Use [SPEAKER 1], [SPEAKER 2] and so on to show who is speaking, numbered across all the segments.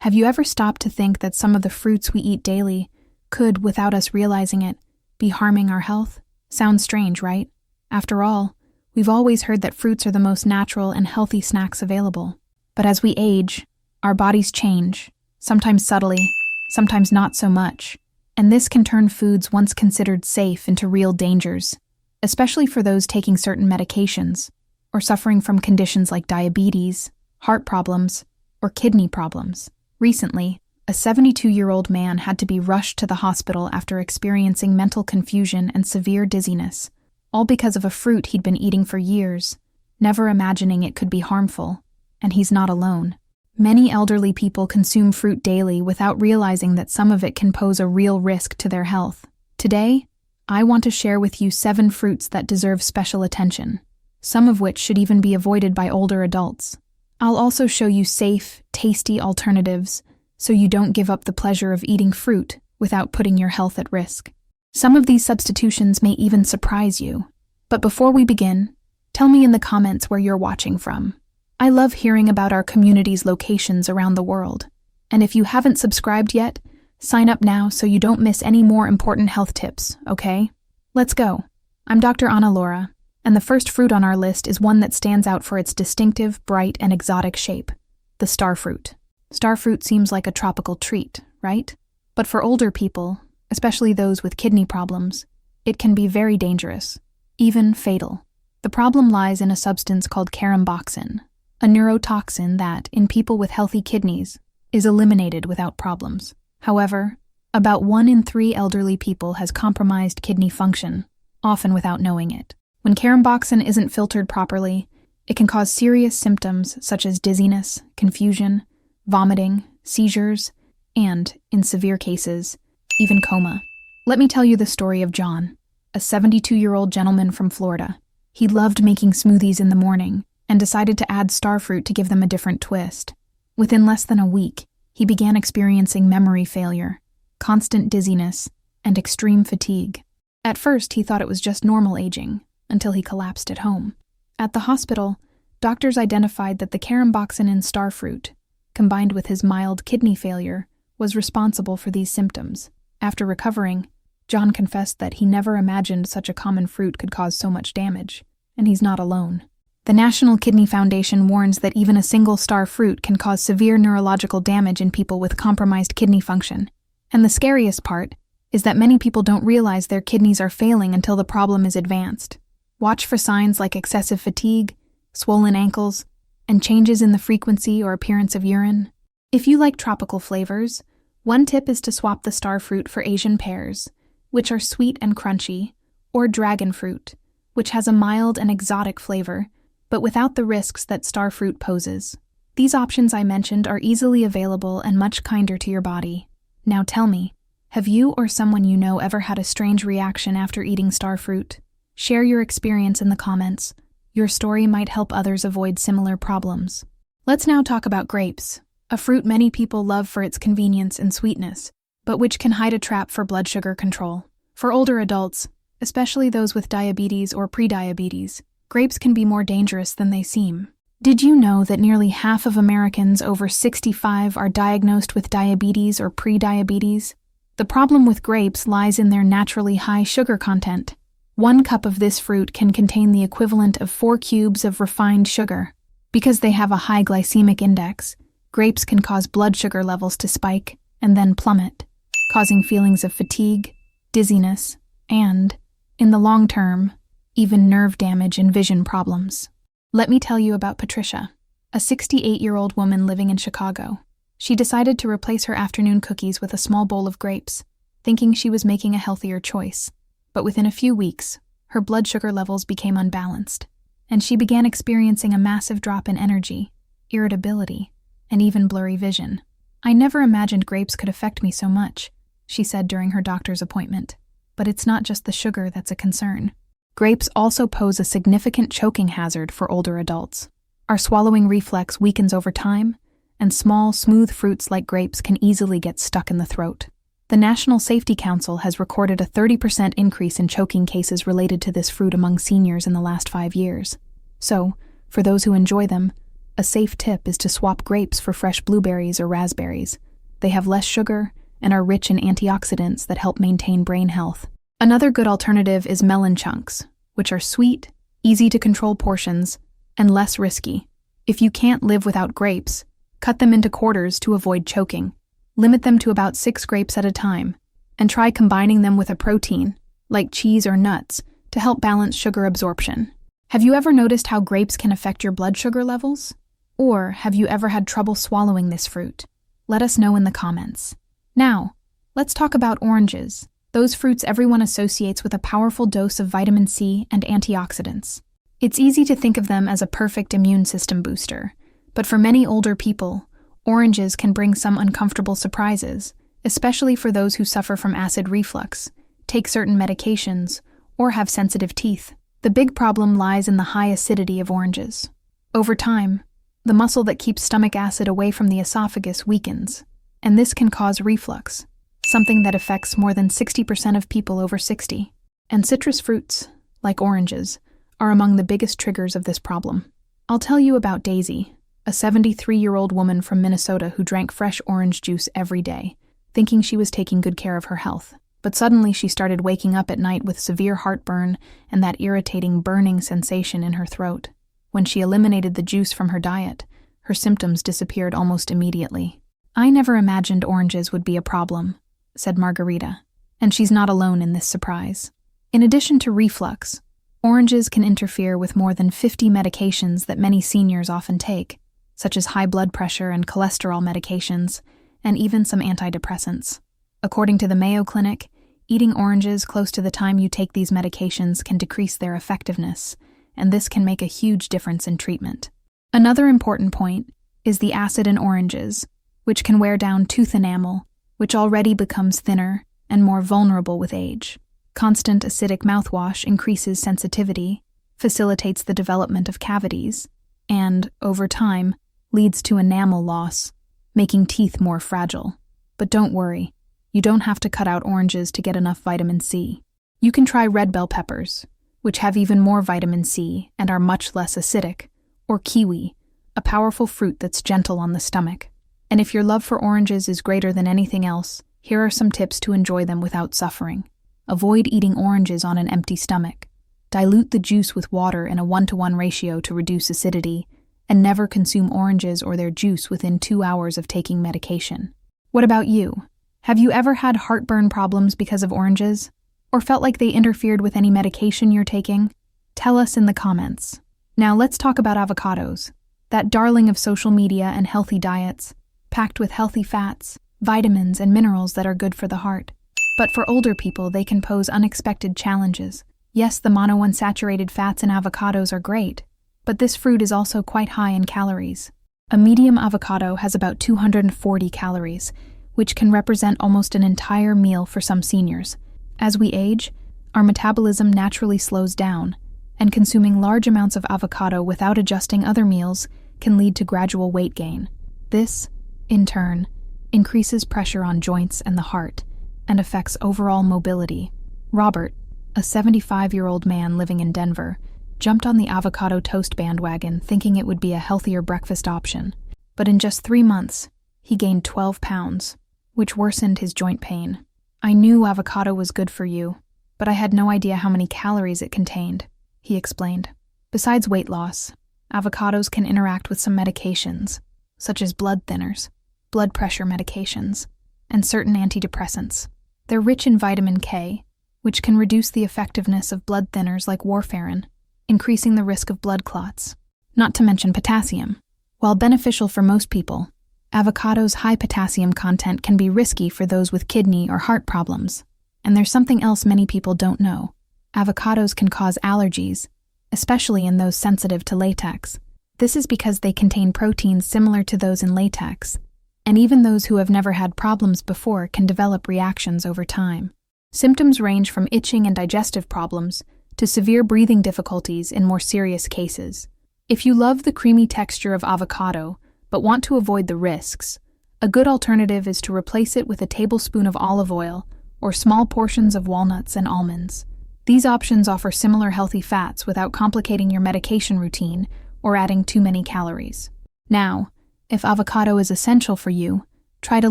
[SPEAKER 1] Have you ever stopped to think that some of the fruits we eat daily could, without us realizing it, be harming our health? Sounds strange, right? After all, we've always heard that fruits are the most natural and healthy snacks available. But as we age, our bodies change, sometimes subtly, sometimes not so much. And this can turn foods once considered safe into real dangers, especially for those taking certain medications or suffering from conditions like diabetes, heart problems, or kidney problems. Recently, a 72-year-old man had to be rushed to the hospital after experiencing mental confusion and severe dizziness, all because of a fruit he'd been eating for years, never imagining it could be harmful. And he's not alone. Many elderly people consume fruit daily without realizing that some of it can pose a real risk to their health. Today, I want to share with you 7 fruits that deserve special attention, some of which should even be avoided by older adults. I'll also show you safe, tasty alternatives so you don't give up the pleasure of eating fruit without putting your health at risk. Some of these substitutions may even surprise you. But before we begin, tell me in the comments where you're watching from. I love hearing about our community's locations around the world. And if you haven't subscribed yet, sign up now so you don't miss any more important health tips, okay? Let's go. I'm Dr. Ana Laura, and the first fruit on our list is one that stands out for its distinctive, bright, and exotic shape, the starfruit. Starfruit seems like a tropical treat, right? But for older people, especially those with kidney problems, it can be very dangerous, even fatal. The problem lies in a substance called caramboxin, a neurotoxin that, in people with healthy kidneys, is eliminated without problems. However, about 1 in 3 elderly people has compromised kidney function, often without knowing it. When caramboxin isn't filtered properly, it can cause serious symptoms such as dizziness, confusion, vomiting, seizures, and, in severe cases, even coma. Let me tell you the story of John, a 72-year-old gentleman from Florida. He loved making smoothies in the morning and decided to add starfruit to give them a different twist. Within less than a week, he began experiencing memory failure, constant dizziness, and extreme fatigue. At first, he thought it was just normal aging, until he collapsed at home. At the hospital, doctors identified that the caramboxin in starfruit, combined with his mild kidney failure, was responsible for these symptoms. After recovering, John confessed that he never imagined such a common fruit could cause so much damage, and he's not alone. The National Kidney Foundation warns that even a single star fruit can cause severe neurological damage in people with compromised kidney function. And the scariest part is that many people don't realize their kidneys are failing until the problem is advanced. Watch for signs like excessive fatigue, swollen ankles, and changes in the frequency or appearance of urine. If you like tropical flavors, one tip is to swap the star fruit for Asian pears, which are sweet and crunchy, or dragon fruit, which has a mild and exotic flavor, but without the risks that star fruit poses. These options I mentioned are easily available and much kinder to your body. Now tell me, have you or someone you know ever had a strange reaction after eating star fruit? Share your experience in the comments. Your story might help others avoid similar problems. Let's now talk about grapes, a fruit many people love for its convenience and sweetness, but which can hide a trap for blood sugar control. For older adults, especially those with diabetes or prediabetes, grapes can be more dangerous than they seem. Did you know that nearly half of Americans over 65 are diagnosed with diabetes or prediabetes? The problem with grapes lies in their naturally high sugar content. 1 cup of this fruit can contain the equivalent of 4 cubes of refined sugar. Because they have a high glycemic index, grapes can cause blood sugar levels to spike and then plummet, causing feelings of fatigue, dizziness, and, in the long term, even nerve damage and vision problems. Let me tell you about Patricia, a 68-year-old woman living in Chicago. She decided to replace her afternoon cookies with a small bowl of grapes, thinking she was making a healthier choice. But within a few weeks, her blood sugar levels became unbalanced, and she began experiencing a massive drop in energy, irritability, and even blurry vision. "I never imagined grapes could affect me so much," she said during her doctor's appointment. But it's not just the sugar that's a concern. Grapes also pose a significant choking hazard for older adults. Our swallowing reflex weakens over time, and small, smooth fruits like grapes can easily get stuck in the throat. The National Safety Council has recorded a 30% increase in choking cases related to this fruit among seniors in the last 5 years. So, for those who enjoy them, A safe tip is to swap grapes for fresh blueberries or raspberries. They have less sugar and are rich in antioxidants that help maintain brain health. Another good alternative is melon chunks, which are sweet, easy to control portions, and less risky. If you can't live without grapes, cut them into quarters to avoid choking. Limit them to about 6 grapes at a time, and try combining them with a protein, like cheese or nuts, to help balance sugar absorption. Have you ever noticed how grapes can affect your blood sugar levels? Or have you ever had trouble swallowing this fruit? Let us know in the comments. Now, let's talk about oranges, those fruits everyone associates with a powerful dose of vitamin C and antioxidants. It's easy to think of them as a perfect immune system booster, but for many older people, oranges can bring some uncomfortable surprises, especially for those who suffer from acid reflux, take certain medications, or have sensitive teeth. The big problem lies in the high acidity of oranges. Over time, the muscle that keeps stomach acid away from the esophagus weakens, and this can cause reflux, something that affects more than 60% of people over 60. And citrus fruits, like oranges, are among the biggest triggers of this problem. I'll tell you about Daisy, a 73-year-old woman from Minnesota who drank fresh orange juice every day, thinking she was taking good care of her health. But suddenly she started waking up at night with severe heartburn and that irritating burning sensation in her throat. When she eliminated the juice from her diet, her symptoms disappeared almost immediately. "I never imagined oranges would be a problem," said Margarita, and she's not alone in this surprise. In addition to reflux, oranges can interfere with more than 50 medications that many seniors often take, such as high blood pressure and cholesterol medications, and even some antidepressants. According to the Mayo Clinic, eating oranges close to the time you take these medications can decrease their effectiveness, and this can make a huge difference in treatment. Another important point is the acid in oranges, which can wear down tooth enamel, which already becomes thinner and more vulnerable with age. Constant acidic mouthwash increases sensitivity, facilitates the development of cavities, and, over time, leads to enamel loss, making teeth more fragile. But don't worry, you don't have to cut out oranges to get enough vitamin C. You can try red bell peppers, which have even more vitamin C and are much less acidic, or kiwi, a powerful fruit that's gentle on the stomach. And if your love for oranges is greater than anything else, here are some tips to enjoy them without suffering. Avoid eating oranges on an empty stomach. Dilute the juice with water in a 1-to-1 ratio to reduce acidity, and never consume oranges or their juice within 2 hours of taking medication. What about you? Have you ever had heartburn problems because of oranges? Or felt like they interfered with any medication you're taking? Tell us in the comments. Now let's talk about avocados, that darling of social media and healthy diets, packed with healthy fats, vitamins, and minerals that are good for the heart. But for older people, they can pose unexpected challenges. Yes, the monounsaturated fats in avocados are great, but this fruit is also quite high in calories. A medium avocado has about 240 calories, which can represent almost an entire meal for some seniors. As we age, our metabolism naturally slows down, and consuming large amounts of avocado without adjusting other meals can lead to gradual weight gain. This, in turn, increases pressure on joints and the heart, and affects overall mobility. Robert, a 75-year-old man living in Denver, jumped on the avocado toast bandwagon thinking it would be a healthier breakfast option. But in just 3 months, he gained 12 pounds, which worsened his joint pain. "I knew avocado was good for you, but I had no idea how many calories it contained," he explained. Besides weight loss, avocados can interact with some medications, such as blood thinners, blood pressure medications, and certain antidepressants. They're rich in vitamin K, which can reduce the effectiveness of blood thinners like warfarin, increasing the risk of blood clots. Not to mention potassium. While beneficial for most people, avocado's high potassium content can be risky for those with kidney or heart problems. And there's something else many people don't know. Avocados can cause allergies, especially in those sensitive to latex. This is because they contain proteins similar to those in latex, and even those who have never had problems before can develop reactions over time. Symptoms range from itching and digestive problems to severe breathing difficulties in more serious cases. If you love the creamy texture of avocado, but want to avoid the risks, a good alternative is to replace it with a tablespoon of olive oil or small portions of walnuts and almonds. These options offer similar healthy fats without complicating your medication routine or adding too many calories. Now, if avocado is essential for you, try to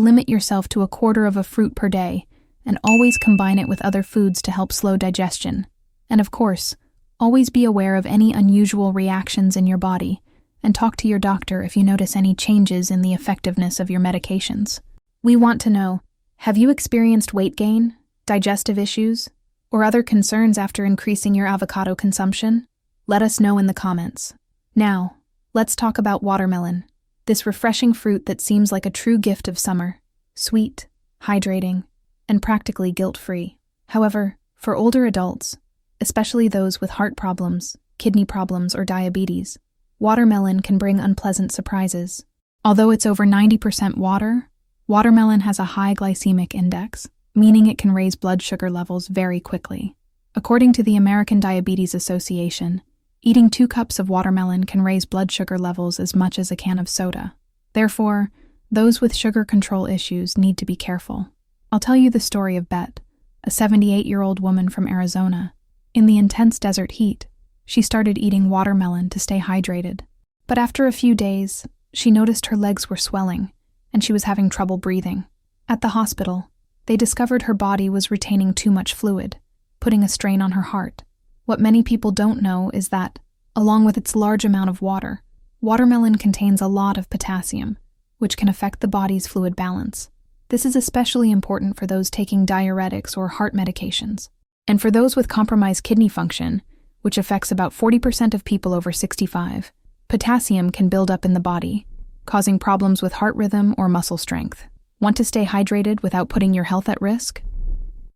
[SPEAKER 1] limit yourself to a quarter of a fruit per day and always combine it with other foods to help slow digestion. And of course, always be aware of any unusual reactions in your body and talk to your doctor if you notice any changes in the effectiveness of your medications. We want to know, have you experienced weight gain, digestive issues, or other concerns after increasing your avocado consumption? Let us know in the comments. Now, let's talk about watermelon, this refreshing fruit that seems like a true gift of summer, sweet, hydrating, and practically guilt-free. However, for older adults, especially those with heart problems, kidney problems, or diabetes, watermelon can bring unpleasant surprises. Although it's over 90% water, watermelon has a high glycemic index, meaning it can raise blood sugar levels very quickly. According to the American Diabetes Association, eating 2 cups of watermelon can raise blood sugar levels as much as a can of soda. Therefore, those with sugar control issues need to be careful. I'll tell you the story of Bet, a 78-year-old woman from Arizona. In the intense desert heat, she started eating watermelon to stay hydrated. But after a few days, she noticed her legs were swelling, and she was having trouble breathing. At the hospital, they discovered her body was retaining too much fluid, putting a strain on her heart. What many people don't know is that, along with its large amount of water, watermelon contains a lot of potassium, which can affect the body's fluid balance. This is especially important for those taking diuretics or heart medications. And for those with compromised kidney function, which affects about 40% of people over 65, potassium can build up in the body, causing problems with heart rhythm or muscle strength. Want to stay hydrated without putting your health at risk?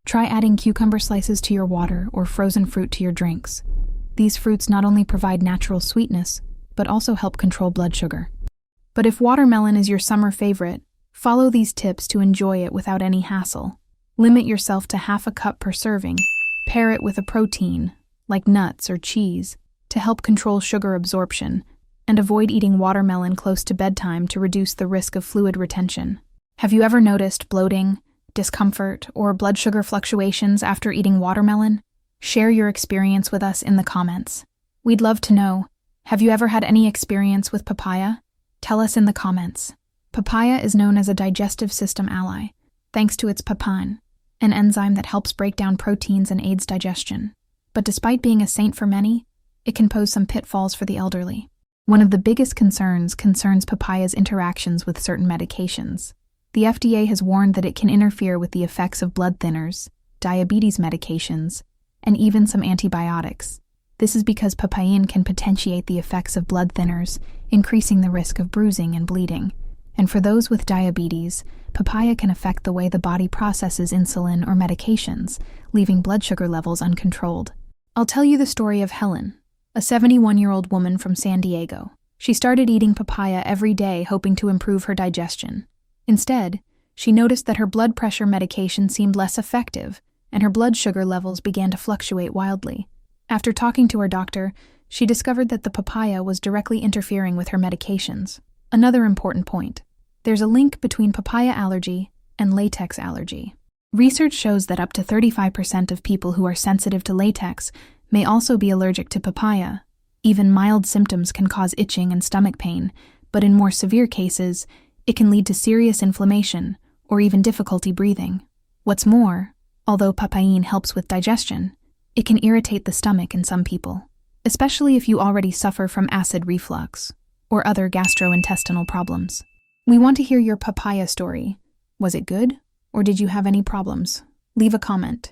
[SPEAKER 1] Try adding cucumber slices to your water or frozen fruit to your drinks. These fruits not only provide natural sweetness, but also help control blood sugar. But if watermelon is your summer favorite, follow these tips to enjoy it without any hassle. Limit yourself to half a cup per serving. Pair it with a protein, like nuts or cheese, to help control sugar absorption, and avoid eating watermelon close to bedtime to reduce the risk of fluid retention. Have you ever noticed bloating, discomfort, or blood sugar fluctuations after eating watermelon? Share your experience with us in the comments. We'd love to know, have you ever had any experience with papaya? Tell us in the comments. Papaya is known as a digestive system ally, thanks to its papain, an enzyme that helps break down proteins and aids digestion. But despite being a saint for many, it can pose some pitfalls for the elderly. One of the biggest concerns papaya's interactions with certain medications. The FDA has warned that it can interfere with the effects of blood thinners, diabetes medications, and even some antibiotics. This is because papain can potentiate the effects of blood thinners, increasing the risk of bruising and bleeding. And for those with diabetes, papaya can affect the way the body processes insulin or medications, leaving blood sugar levels uncontrolled. I'll tell you the story of Helen, a 71-year-old woman from San Diego. She started eating papaya every day, hoping to improve her digestion. Instead, she noticed that her blood pressure medication seemed less effective, and her blood sugar levels began to fluctuate wildly. After talking to her doctor, she discovered that the papaya was directly interfering with her medications. Another important point: there's a link between papaya allergy and latex allergy. Research shows that up to 35% of people who are sensitive to latex may also be allergic to papaya. Even mild symptoms can cause itching and stomach pain, but in more severe cases, it can lead to serious inflammation or even difficulty breathing. What's more, although papain helps with digestion, it can irritate the stomach in some people, especially if you already suffer from acid reflux or other gastrointestinal problems. We want to hear your papaya story. Was it good, or did you have any problems? Leave a comment.